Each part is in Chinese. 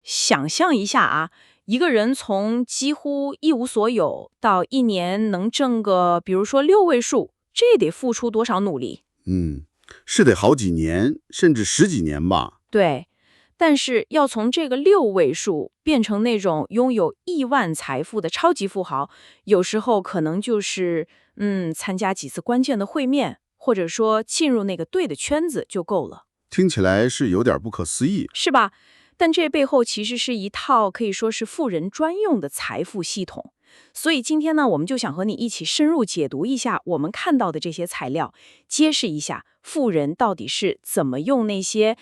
想象一下啊，一个人从几乎一无所有到一年能挣个，比如说6位数，这得付出多少努力？嗯，是得好几年，甚至十几年吧。对，但是要从这个6位数变成那种拥有亿万财富的超级富豪，有时候可能就是参加几次关键的会面，或者说进入那个对的圈子就够了。听起来是有点不可思议。是吧？但这背后其实是一套可以说是富人专用的财富系统。所以今天呢，我们就想和你一起深入解读一下我们看到的这些材料，揭示一下富人到底是怎么用那些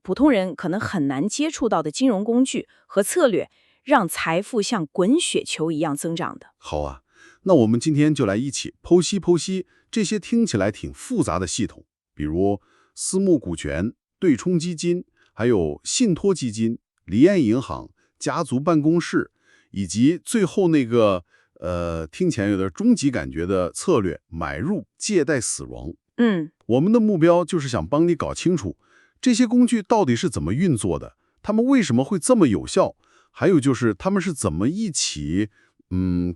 普通人可能很难接触到的金融工具和策略，让财富像滚雪球一样增长的。好啊，那我们今天就来一起剖析剖析这些听起来挺复杂的系统，比如私募股权、对冲基金，还有信托基金、离岸银行、家族办公室，以及最后那个听起来有点终极感觉的策略——买入、借贷、死亡。我们的目标就是想帮你搞清楚这些工具到底是怎么运作的，他们为什么会这么有效，还有就是他们是怎么一起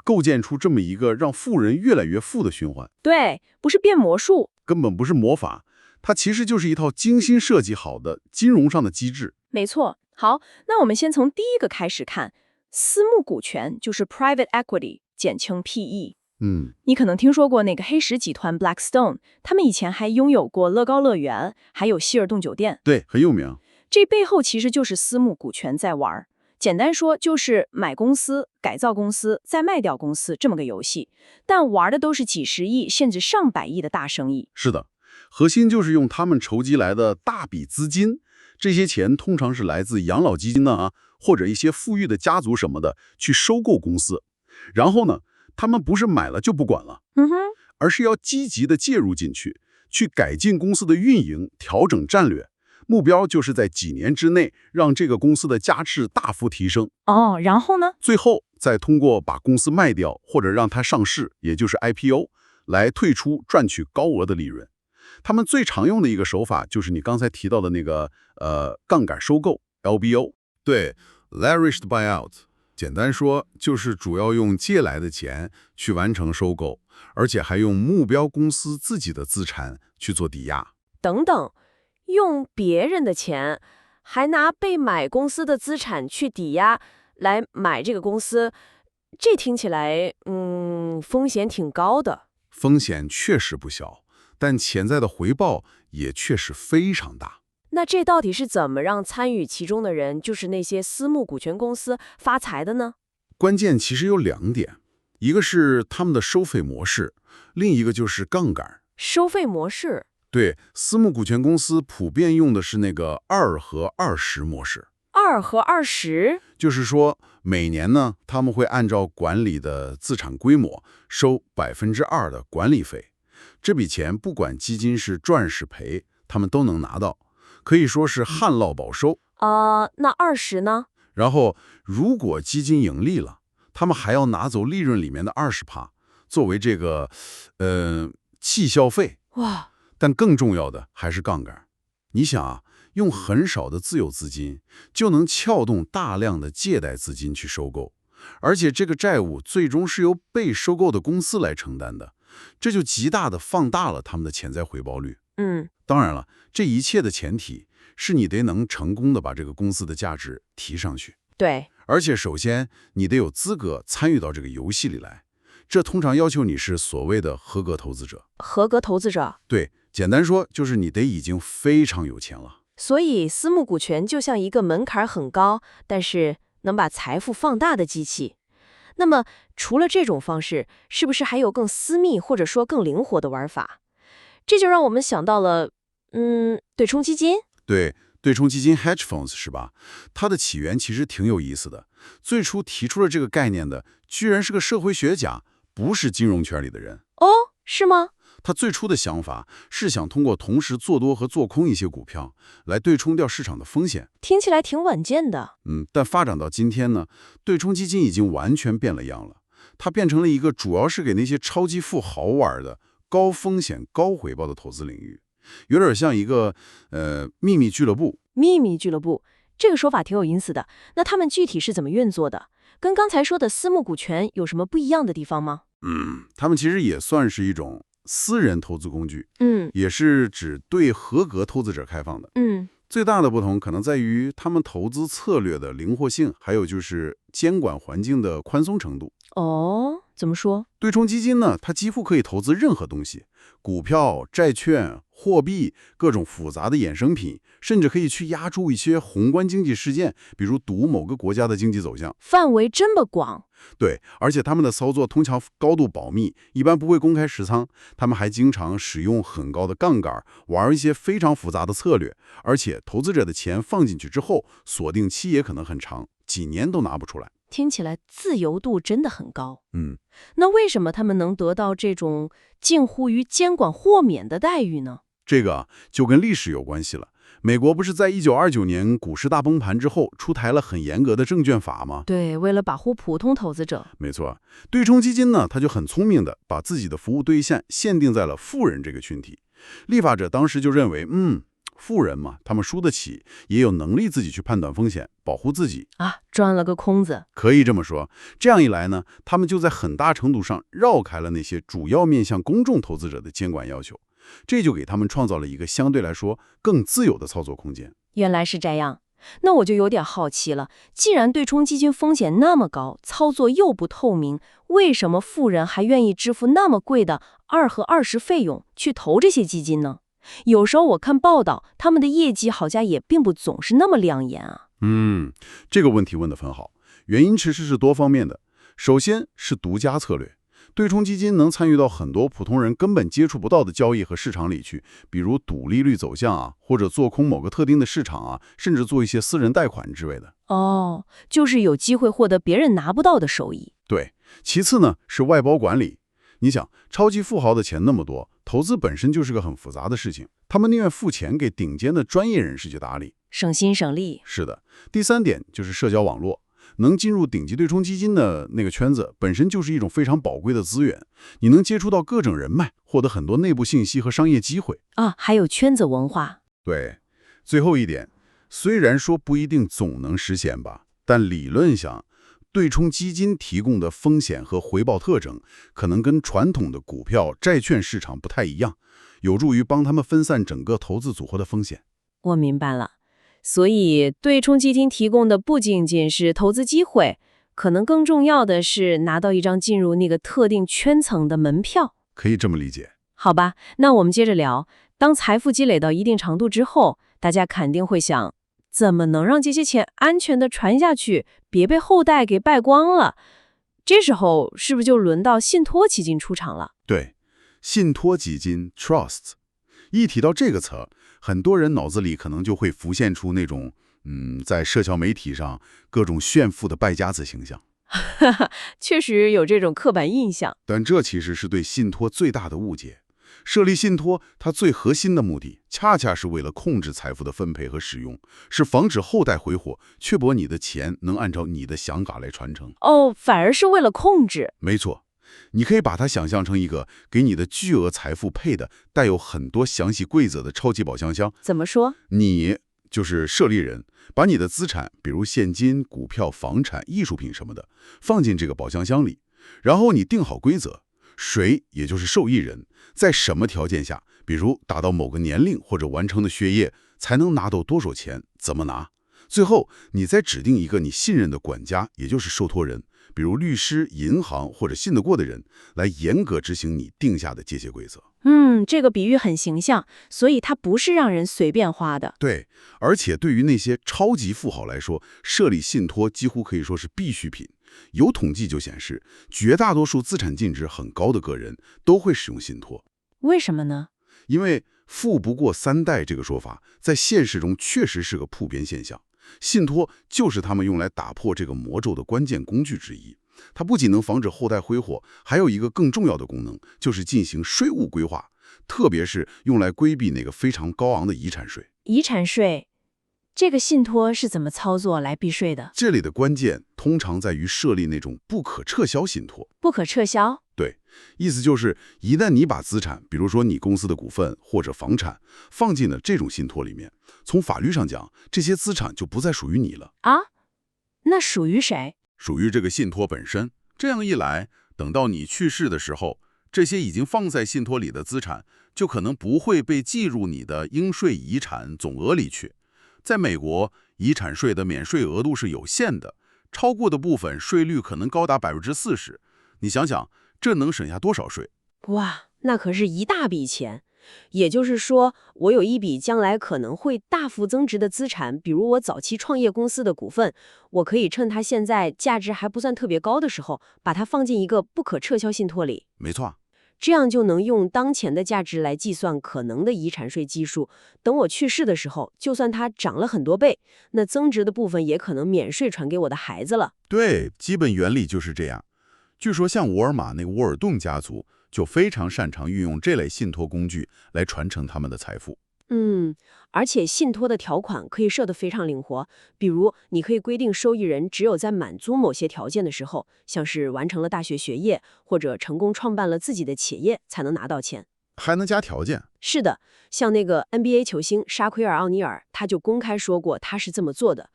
构建出这么一个让富人越来越富的循环。对，不是变魔术。根本不是魔法，它其实就是一套精心设计好的金融上的机制。没错。好，那我们先从第一个开始看，私募股权就是 private equity，简称 PE。你可能听说过那个黑石集团 Blackstone， 他们以前还拥有过乐高乐园，还有希尔顿酒店。对，很有名。这背后其实就是私募股权在玩儿。简单说就是买公司、改造公司、再卖掉公司这么个游戏，但玩的都是几十亿甚至上百亿的大生意。是的，核心就是用他们筹集来的大笔资金，这些钱通常是来自养老基金呢或者一些富裕的家族什么的，去收购公司。然后呢，他们不是买了就不管了，而是要积极的介入进去，去改进公司的运营，调整战略。目标就是在几年之内让这个公司的价值大幅提升。然后呢？最后再通过把公司卖掉或者让它上市，也就是 IPO， 来退出赚取高额的利润。他们最常用的一个手法就是你刚才提到的那个杠杆收购 LBO。对 ，leveraged buyout， 简单说就是主要用借来的钱去完成收购，而且还用目标公司自己的资产去做抵押。等等，用别人的钱，还拿被买公司的资产去抵押来买这个公司，这听起来，风险挺高的。风险确实不小，但潜在的回报也确实非常大。那这到底是怎么让参与其中的人，就是那些私募股权公司发财的呢？关键其实有2点，一个是他们的收费模式，另一个就是杠杆。收费模式。对，私募股权公司普遍用的是那个2和20模式。2和20？就是说，每年呢，他们会按照管理的资产规模收2%的管理费。这笔钱不管基金是赚是赔，他们都能拿到，可以说是旱涝保收。那20呢？然后，如果基金盈利了，他们还要拿走利润里面的20%，作为这个绩效费。哇！但更重要的还是杠杆。你想啊，用很少的自有资金就能撬动大量的借贷资金去收购，而且这个债务最终是由被收购的公司来承担的，这就极大的放大了他们的潜在回报率。当然了，这一切的前提是你得能成功的把这个公司的价值提上去。对，而且首先你得有资格参与到这个游戏里来，这通常要求你是所谓的合格投资者。合格投资者。对，简单说就是你得已经非常有钱了。所以私募股权就像一个门槛很高，但是能把财富放大的机器。那么除了这种方式，是不是还有更私密或者说更灵活的玩法？这就让我们想到了，对冲基金。对，对冲基金 hedge funds 是吧？它的起源其实挺有意思的。最初提出了这个概念的，居然是个社会学家，不是金融圈里的人。哦，是吗？他最初的想法是想通过同时做多和做空一些股票，来对冲掉市场的风险。听起来挺稳健的。但发展到今天呢，对冲基金已经完全变了样了。它变成了一个主要是给那些超级富豪玩的高风险高回报的投资领域，有点像一个秘密俱乐部。秘密俱乐部，这个说法挺有意思的。那他们具体是怎么运作的？跟刚才说的私募股权有什么不一样的地方吗？他们其实也算是一种私人投资工具，嗯也是指对合格投资者开放的。嗯，最大的不同可能在于他们投资策略的灵活性，还有就是监管环境的宽松程度。哦，怎么说？对冲基金呢，它几乎可以投资任何东西，股票、债券、货币，各种复杂的衍生品，甚至可以去押注一些宏观经济事件，比如赌某个国家的经济走向。范围这么广。对，而且他们的操作通常高度保密，一般不会公开持仓。他们还经常使用很高的杠杆，玩一些非常复杂的策略。而且投资者的钱放进去之后，锁定期也可能很长，几年都拿不出来。听起来自由度真的很高。嗯，那为什么他们能得到这种近乎于监管豁免的待遇呢？这个就跟历史有关系了。美国不是在1929年股市大崩盘之后出台了很严格的证券法吗？对，为了保护普通投资者。没错，对冲基金呢，他就很聪明的把自己的服务对象限定在了富人这个群体。立法者当时就认为，富人嘛，他们输得起，也有能力自己去判断风险，保护自己啊，钻了个空子。可以这么说。这样一来呢，他们就在很大程度上绕开了那些主要面向公众投资者的监管要求，这就给他们创造了一个相对来说更自由的操作空间。原来是这样，那我就有点好奇了。既然对冲基金风险那么高，操作又不透明，为什么富人还愿意支付那么贵的2和20费用去投这些基金呢？有时候我看报道，他们的业绩好像也并不总是那么亮眼啊。这个问题问得很好，原因其实是多方面的。首先是独家策略，对冲基金能参与到很多普通人根本接触不到的交易和市场里去，比如赌利率走向啊，或者做空某个特定的市场啊，甚至做一些私人贷款之类的。哦，就是有机会获得别人拿不到的收益。对，其次呢是外包管理。你想，超级富豪的钱那么多，投资本身就是个很复杂的事情，他们宁愿付钱给顶尖的专业人士去打理，省心省力。是的。第三点就是社交网络，能进入顶级对冲基金的那个圈子，本身就是一种非常宝贵的资源，你能接触到各种人脉，获得很多内部信息和商业机会啊，还有圈子文化。对，最后一点，虽然说不一定总能实现吧，但理论上，对冲基金提供的风险和回报特征，可能跟传统的股票、债券市场不太一样，有助于帮他们分散整个投资组合的风险。我明白了。所以，对冲基金提供的不仅仅是投资机会，可能更重要的是拿到一张进入那个特定圈层的门票。可以这么理解。好吧，那我们接着聊。当财富积累到一定程度之后，大家肯定会想，怎么能让这些钱安全地传下去，别被后代给败光了？这时候是不是就轮到信托基金出场了？对，信托基金 （trusts）。一提到这个词儿，很多人脑子里可能就会浮现出那种，在社交媒体上各种炫富的败家子形象。确实有这种刻板印象。但这其实是对信托最大的误解。设立信托，它最核心的目的，恰恰是为了控制财富的分配和使用，是防止后代挥霍，确保你的钱能按照你的想法来传承。哦，反而是为了控制。没错，你可以把它想象成一个给你的巨额财富配的带有很多详细规则的超级宝箱箱。怎么说？你就是设立人，把你的资产，比如现金、股票、房产、艺术品什么的，放进这个宝箱箱里，然后你定好规则，谁也就是受益人，在什么条件下，比如达到某个年龄或者完成的学业，才能拿到多少钱，怎么拿。最后，你再指定一个你信任的管家，也就是受托人，比如律师、银行或者信得过的人，来严格执行你定下的这些规则。这个比喻很形象，所以它不是让人随便花的。对，而且对于那些超级富豪来说，设立信托几乎可以说是必需品。有统计就显示，绝大多数资产净值很高的个人都会使用信托。为什么呢？因为富不过三代这个说法，在现实中确实是个普遍现象。信托就是他们用来打破这个魔咒的关键工具之一。它不仅能防止后代挥霍，还有一个更重要的功能，就是进行税务规划，特别是用来规避那个非常高昂的遗产税。遗产税，这个信托是怎么操作来避税的？这里的关键通常在于设立那种不可撤销信托。不可撤销？对，意思就是一旦你把资产，比如说你公司的股份或者房产，放进了这种信托里面，从法律上讲，这些资产就不再属于你了，啊？那属于谁？属于这个信托本身。这样一来，等到你去世的时候，这些已经放在信托里的资产，就可能不会被计入你的应税遗产总额里去。在美国，遗产税的免税额度是有限的，超过的部分税率可能高达40%。你想想，这能省下多少税？哇，那可是一大笔钱。也就是说，我有一笔将来可能会大幅增值的资产，比如我早期创业公司的股份，我可以趁它现在价值还不算特别高的时候，把它放进一个不可撤销信托里。没错。这样就能用当前的价值来计算可能的遗产税基数。等我去世的时候，就算它涨了很多倍，那增值的部分也可能免税传给我的孩子了。对，基本原理就是这样。据说像沃尔玛那个沃尔顿家族就非常擅长运用这类信托工具来传承他们的财富。而且信托的条款可以设得非常灵活，比如你可以规定受益人只有在满足某些条件的时候，像是完成了大学学业或者成功创办了自己的企业，才能拿到钱。还能加条件？是的，像那个 NBA 球星沙奎尔·奥尼尔，他就公开说过他是这么做的。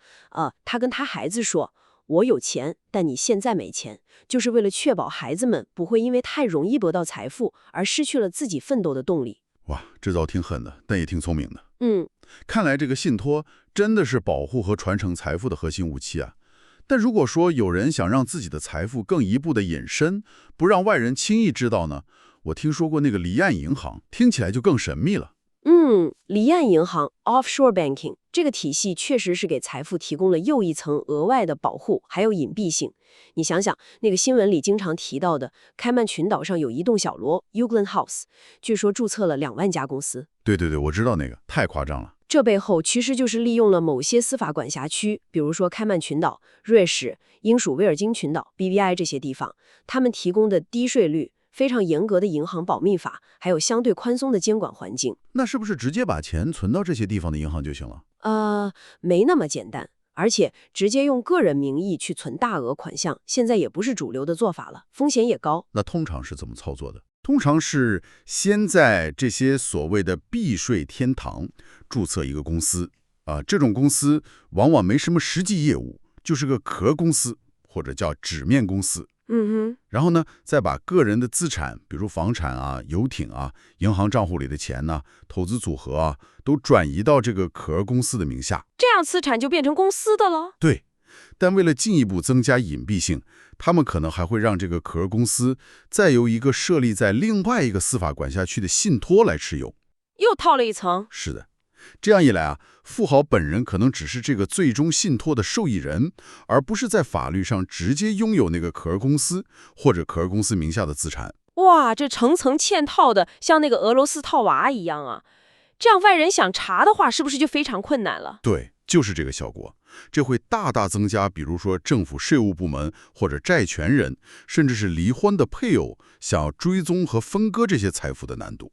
他跟他孩子说，我有钱，但你现在没钱，就是为了确保孩子们不会因为太容易得到财富而失去了自己奋斗的动力。哇，这招挺狠的，但也挺聪明的。嗯，看来这个信托真的是保护和传承财富的核心武器啊。但如果说有人想让自己的财富更一步的隐身，不让外人轻易知道呢？我听说过那个离岸银行，听起来就更神秘了。离岸银行 （offshore banking） 这个体系确实是给财富提供了又一层额外的保护，还有隐蔽性。你想想，那个新闻里经常提到的开曼群岛上有一栋小楼 Uglan House， 据说注册了2万家公司。对，我知道那个，太夸张了。这背后其实就是利用了某些司法管辖区，比如说开曼群岛、瑞士、英属威尔金群岛 （BVI） 这些地方，他们提供的低税率、非常严格的银行保密法，还有相对宽松的监管环境。那是不是直接把钱存到这些地方的银行就行了？没那么简单。而且直接用个人名义去存大额款项，现在也不是主流的做法了，风险也高。那通常是怎么操作的？通常是先在这些所谓的避税天堂注册一个公司这种公司往往没什么实际业务，就是个壳公司或者叫纸面公司。然后呢，再把个人的资产，比如房产啊、游艇啊、银行账户里的钱呢、投资组合啊，都转移到这个壳公司的名下，这样资产就变成公司的了。对，但为了进一步增加隐蔽性，他们可能还会让这个壳公司再由一个设立在另外一个司法管辖区的信托来持有，又套了一层。是的。这样一来富豪本人可能只是这个最终信托的受益人，而不是在法律上直接拥有那个壳公司或者壳公司名下的资产。哇，这层层嵌套的，像那个俄罗斯套娃一样啊！这样外人想查的话，是不是就非常困难了？对，就是这个效果。这会大大增加，比如说政府税务部门或者债权人，甚至是离婚的配偶，想要追踪和分割这些财富的难度。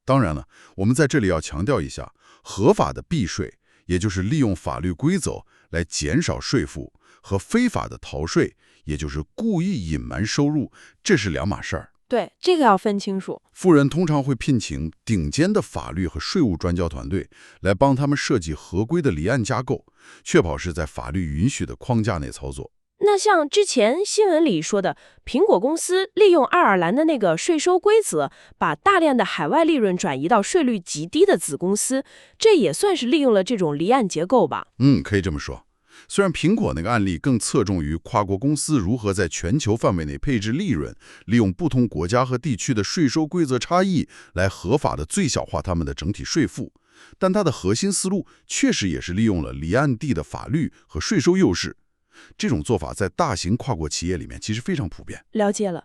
当然了，我们在这里要强调一下，合法的避税，也就是利用法律规则来减少税负，和非法的逃税，也就是故意隐瞒收入，这是两码事儿。对，这个要分清楚。富人通常会聘请顶尖的法律和税务专家团队来帮他们设计合规的离岸架构，确保是在法律允许的框架内操作。那像之前新闻里说的，苹果公司利用爱尔兰的那个税收规则，把大量的海外利润转移到税率极低的子公司，这也算是利用了这种离岸结构吧？可以这么说。虽然苹果那个案例更侧重于跨国公司如何在全球范围内配置利润，利用不同国家和地区的税收规则差异来合法的最小化他们的整体税负，但它的核心思路确实也是利用了离岸地的法律和税收优势。这种做法在大型跨国企业里面其实非常普遍。了解了。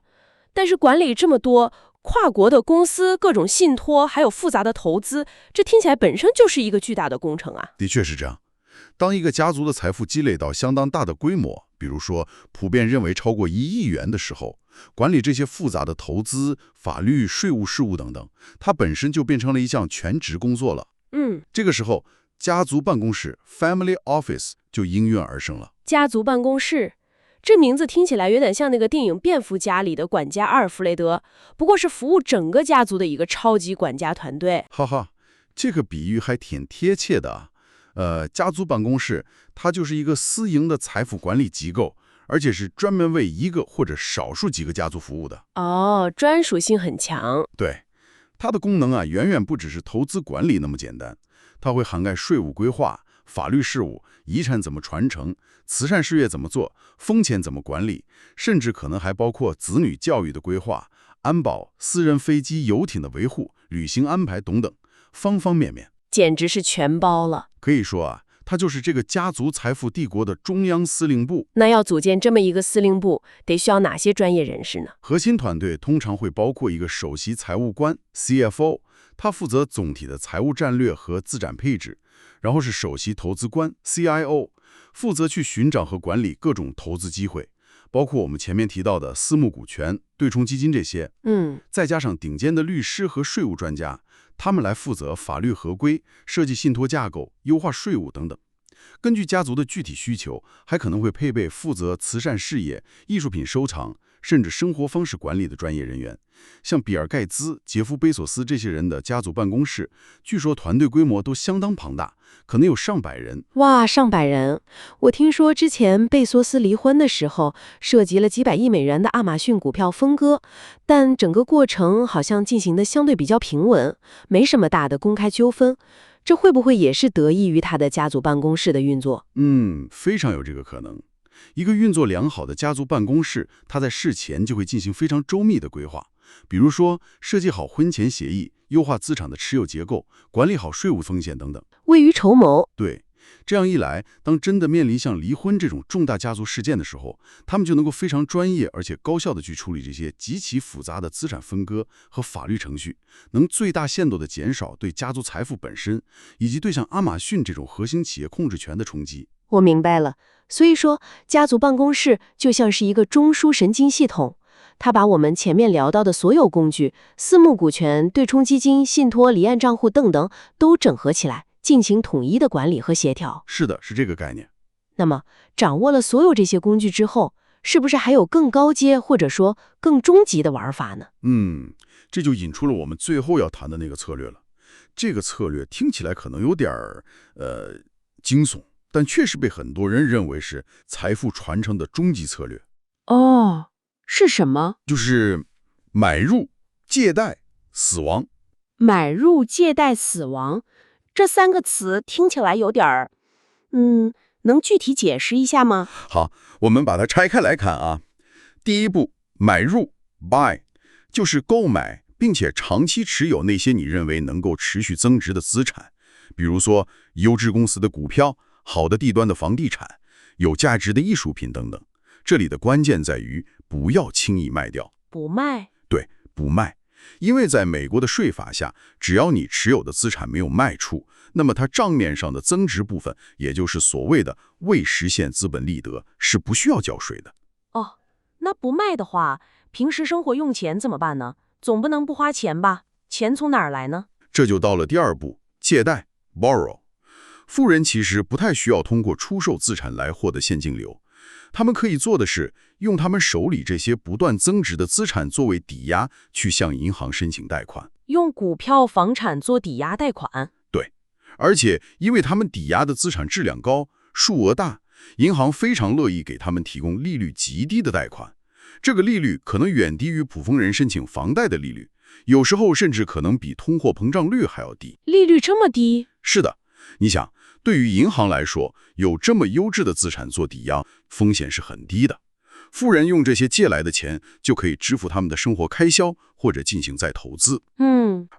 但是管理这么多跨国的公司、各种信托，还有复杂的投资，这听起来本身就是一个巨大的工程啊。的确是这样。当一个家族的财富积累到相当大的规模，比如说普遍认为超过1亿元的时候，管理这些复杂的投资、法律、税务事务等等，它本身就变成了一项全职工作了。这个时候，家族办公室 （family office） 就应运而生了。家族办公室，这名字听起来有点像那个电影《蝙蝠侠》里的管家阿尔弗雷德，不过是服务整个家族的一个超级管家团队。哈哈，这个比喻还挺贴切的啊。家族办公室它就是一个私营的财富管理机构，而且是专门为一个或者少数几个家族服务的。哦，专属性很强。对，它的功能啊，远远不只是投资管理那么简单，它会涵盖税务规划、法律事务、遗产怎么传承、慈善事业怎么做、风险怎么管理，甚至可能还包括子女教育的规划、安保、私人飞机、游艇的维护、旅行安排等等，方方面面。简直是全包了。可以说啊，它就是这个家族财富帝国的中央司令部。那要组建这么一个司令部，得需要哪些专业人士呢？核心团队通常会包括一个首席财务官 CFO， 他负责总体的财务战略和资产配置，然后是首席投资官 CIO， 负责去寻找和管理各种投资机会，包括我们前面提到的私募股权、对冲基金这些。再加上顶尖的律师和税务专家，他们来负责法律合规、设计信托架构、优化税务等等。根据家族的具体需求，还可能会配备负责慈善事业、艺术品收藏，甚至生活方式管理的专业人员。像比尔·盖茨、杰夫·贝索斯这些人的家族办公室，据说团队规模都相当庞大，可能有上百人。哇，上百人！我听说之前贝索斯离婚的时候，涉及了几百亿美元的亚马逊股票分割，但整个过程好像进行的相对比较平稳，没什么大的公开纠纷。这会不会也是得益于他的家族办公室的运作？非常有这个可能。一个运作良好的家族办公室，它在事前就会进行非常周密的规划，比如说设计好婚前协议，优化资产的持有结构，管理好税务风险等等。未雨绸缪。对，这样一来，当真的面临像离婚这种重大家族事件的时候，他们就能够非常专业而且高效地去处理这些极其复杂的资产分割和法律程序，能最大限度地减少对家族财富本身以及对像亚马逊这种核心企业控制权的冲击。我明白了，所以说家族办公室就像是一个中枢神经系统，它把我们前面聊到的所有工具，私募股权、对冲基金、信托、离岸账户等等，都整合起来，进行统一的管理和协调。是的，是这个概念。那么掌握了所有这些工具之后，是不是还有更高阶或者说更终极的玩法呢？这就引出了我们最后要谈的那个策略了。这个策略听起来可能有点惊悚，但确实被很多人认为是财富传承的终极策略。哦，是什么？就是买入、借贷、死亡。买入、借贷、死亡，这三个词听起来有点儿，能具体解释一下吗？好，我们把它拆开来看啊。第一步，买入 buy， 就是购买并且长期持有那些你认为能够持续增值的资产，比如说优质公司的股票、好的地段的房地产、有价值的艺术品等等。这里的关键在于不要轻易卖掉。不卖？对，不卖。因为在美国的税法下，只要你持有的资产没有卖出，那么它账面上的增值部分，也就是所谓的未实现资本利得，是不需要缴税的。哦，那不卖的话，平时生活用钱怎么办呢？总不能不花钱吧？钱从哪儿来呢？这就到了第二步，借贷 borrow。富人其实不太需要通过出售资产来获得现金流，他们可以做的是用他们手里这些不断增值的资产作为抵押，去向银行申请贷款。用股票、房产做抵押贷款？对，而且因为他们抵押的资产质量高、数额大，银行非常乐意给他们提供利率极低的贷款。这个利率可能远低于普通人申请房贷的利率，有时候甚至可能比通货膨胀率还要低。利率这么低？是的，你想，对于银行来说，有这么优质的资产做抵押，风险是很低的。富人用这些借来的钱，就可以支付他们的生活开销，或者进行再投资。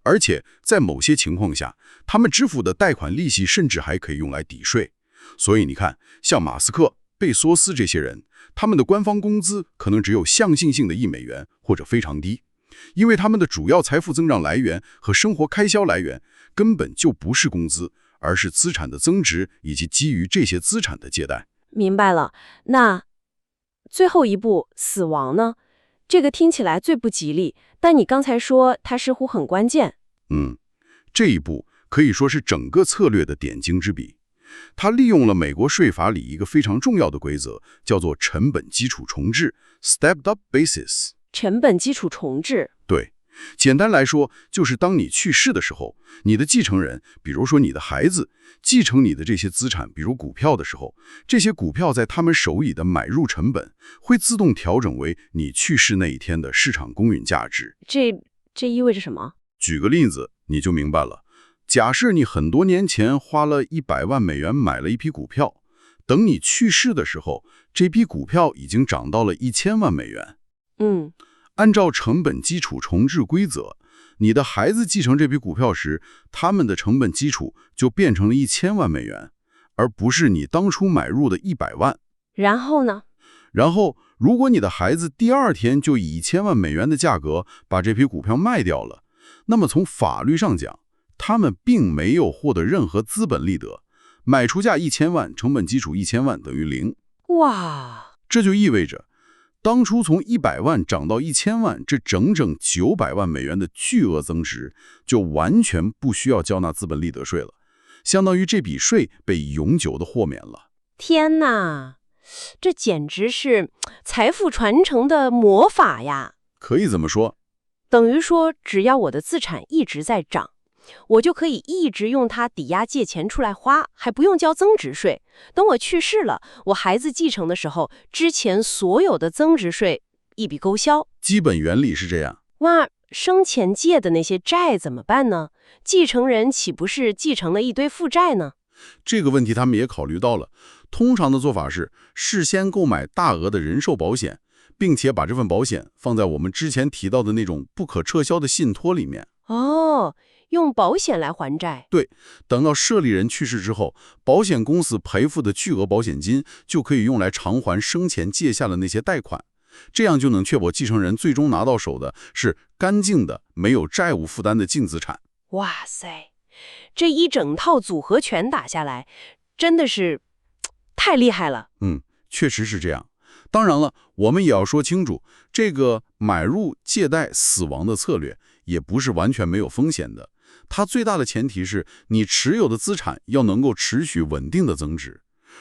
而且在某些情况下，他们支付的贷款利息甚至还可以用来抵税。所以你看，像马斯克、贝索斯这些人，他们的官方工资可能只有象性性的1美元，或者非常低，因为他们的主要财富增长来源和生活开销来源根本就不是工资，而是资产的增值以及基于这些资产的借贷。明白了。那最后一步，死亡呢？这个听起来最不吉利，但你刚才说它似乎很关键。这一步可以说是整个策略的点睛之笔。它利用了美国税法里一个非常重要的规则，叫做成本基础重置 （Stepped Up Basis）。成本基础重置。对，简单来说，就是当你去世的时候，你的继承人，比如说你的孩子，继承你的这些资产，比如股票的时候，这些股票在他们手里的买入成本会自动调整为你去世那一天的市场公允价值。这意味着什么？举个例子，你就明白了。假设你很多年前花了100万美元买了一批股票，等你去世的时候，这批股票已经涨到了1000万美元。按照成本基础重置规则，你的孩子继承这批股票时，他们的成本基础就变成了1000万美元，而不是你当初买入的100万。然后呢？然后，如果你的孩子第二天就以1000万美元的价格把这批股票卖掉了，那么从法律上讲，他们并没有获得任何资本利得，买出价1000万，成本基础1000万等于0。哇，这就意味着，当初从100万涨到1000万，这整整900万美元的巨额增值，就完全不需要交纳资本利得税了，相当于这笔税被永久的豁免了。天哪，这简直是财富传承的魔法呀！可以这么说。等于说，只要我的资产一直在涨，我就可以一直用它抵押借钱出来花，还不用交增值税。等我去世了，我孩子继承的时候，之前所有的增值税一笔勾销。基本原理是这样。哇，生前借的那些债怎么办呢？继承人岂不是继承了一堆负债呢？这个问题他们也考虑到了。通常的做法是事先购买大额的人寿保险，并且把这份保险放在我们之前提到的那种不可撤销的信托里面。哦，用保险来还债。对，等到设立人去世之后，保险公司赔付的巨额保险金就可以用来偿还生前借下的那些贷款，这样就能确保继承人最终拿到手的是干净的、没有债务负担的净资产。哇塞，这一整套组合拳打下来，真的是太厉害了。确实是这样。当然了，我们也要说清楚，这个买入、借贷、死亡的策略也不是完全没有风险的。它最大的前提是你持有的资产要能够持续稳定的增值。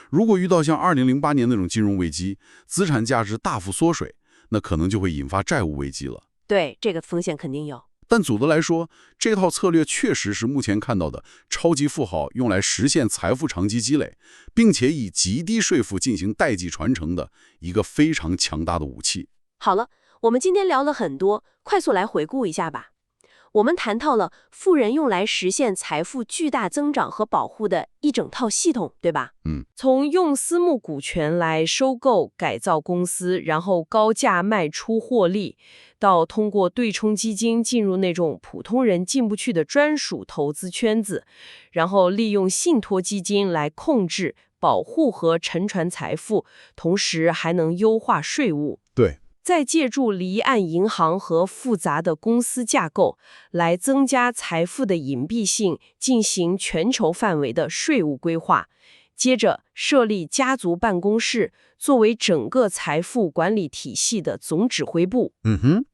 如果遇到像2008年那种金融危机，资产价值大幅缩水，那可能就会引发债务危机了。对，这个风险肯定有。但总的来说，这套策略确实是目前看到的超级富豪用来实现财富长期积累，并且以极低税负进行代际传承的一个非常强大的武器。好了，我们今天聊了很多，快速来回顾一下吧。我们谈到了富人用来实现财富巨大增长和保护的一整套系统，对吧？从用私募股权来收购、改造公司，然后高价卖出获利，到通过对冲基金进入那种普通人进不去的专属投资圈子，然后利用信托基金来控制、保护和沉传财富，同时还能优化税务。对。再借助离岸银行和复杂的公司架构来增加财富的隐蔽性，进行全球范围的税务规划。接着设立家族办公室，作为整个财富管理体系的总指挥部。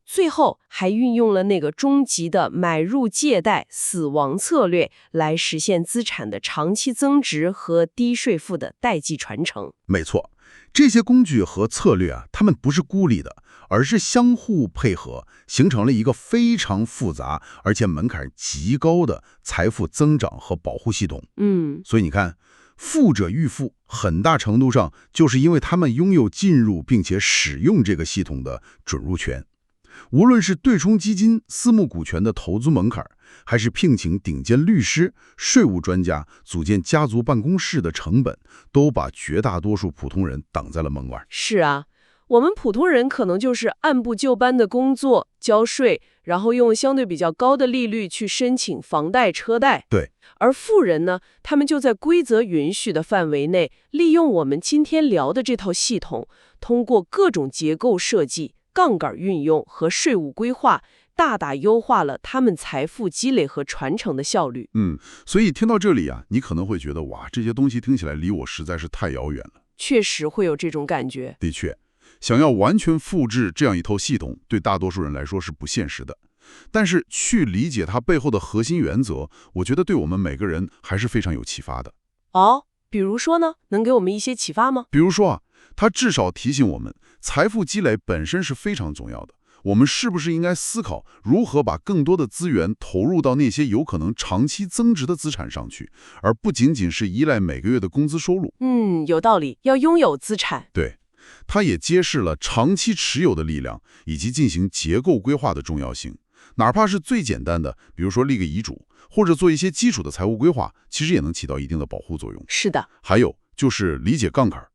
最后还运用了那个终极的买入、借贷、死亡策略，来实现资产的长期增值和低税负的代际传承。没错，这些工具和策略啊，它们不是孤立的，而是相互配合，形成了一个非常复杂而且门槛极高的财富增长和保护系统。所以你看，富者愈富，很大程度上就是因为他们拥有进入并且使用这个系统的准入权。无论是对冲基金、私募股权的投资门槛，还是聘请顶尖律师、税务专家、组建家族办公室的成本，都把绝大多数普通人挡在了门外。是啊，我们普通人可能就是按部就班的工作、交税，然后用相对比较高的利率去申请房贷、车贷。对。而富人呢，他们就在规则允许的范围内，利用我们今天聊的这套系统，通过各种结构设计、杠杆运用和税务规划，大大优化了他们财富积累和传承的效率。所以听到这里啊，你可能会觉得哇，这些东西听起来离我实在是太遥远了。确实会有这种感觉。的确，想要完全复制这样一套系统，对大多数人来说是不现实的。但是去理解它背后的核心原则，我觉得对我们每个人还是非常有启发的。哦，比如说呢，能给我们一些启发吗？比如说啊，它至少提醒我们，财富积累本身是非常重要的。我们是不是应该思考如何把更多的资源投入到那些有可能长期增值的资产上去，而不仅仅是依赖每个月的工资收入？有道理，要拥有资产。对，它也揭示了长期持有的力量，以及进行结构规划的重要性。哪怕是最简单的，比如说立个遗嘱，或者做一些基础的财务规划，其实也能起到一定的保护作用。是的，还有就是理解杠杆。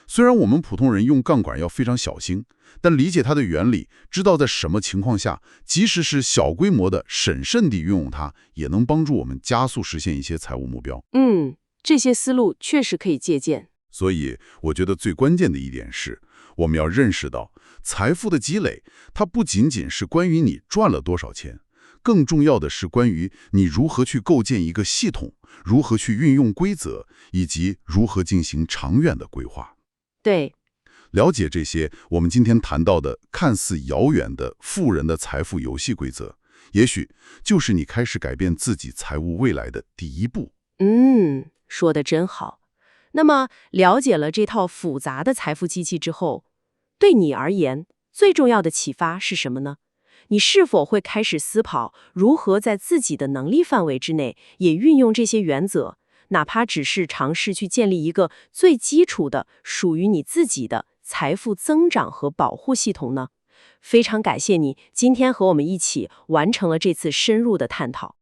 虽然我们普通人用杠杆要非常小心，但理解它的原理，知道在什么情况下，即使是小规模的审慎地运用它，也能帮助我们加速实现一些财务目标。这些思路确实可以借鉴。所以，我觉得最关键的一点是，我们要认识到，财富的积累，它不仅仅是关于你赚了多少钱，更重要的是关于你如何去构建一个系统，如何去运用规则，以及如何进行长远的规划。对，了解这些，我们今天谈到的看似遥远的富人的财富游戏规则，也许就是你开始改变自己财务未来的第一步。说得真好。那么，了解了这套复杂的财富机器之后，对你而言，最重要的启发是什么呢？你是否会开始思考如何在自己的能力范围之内，也运用这些原则，哪怕只是尝试去建立一个最基础的、属于你自己的财富增长和保护系统呢？非常感谢你今天和我们一起完成了这次深入的探讨。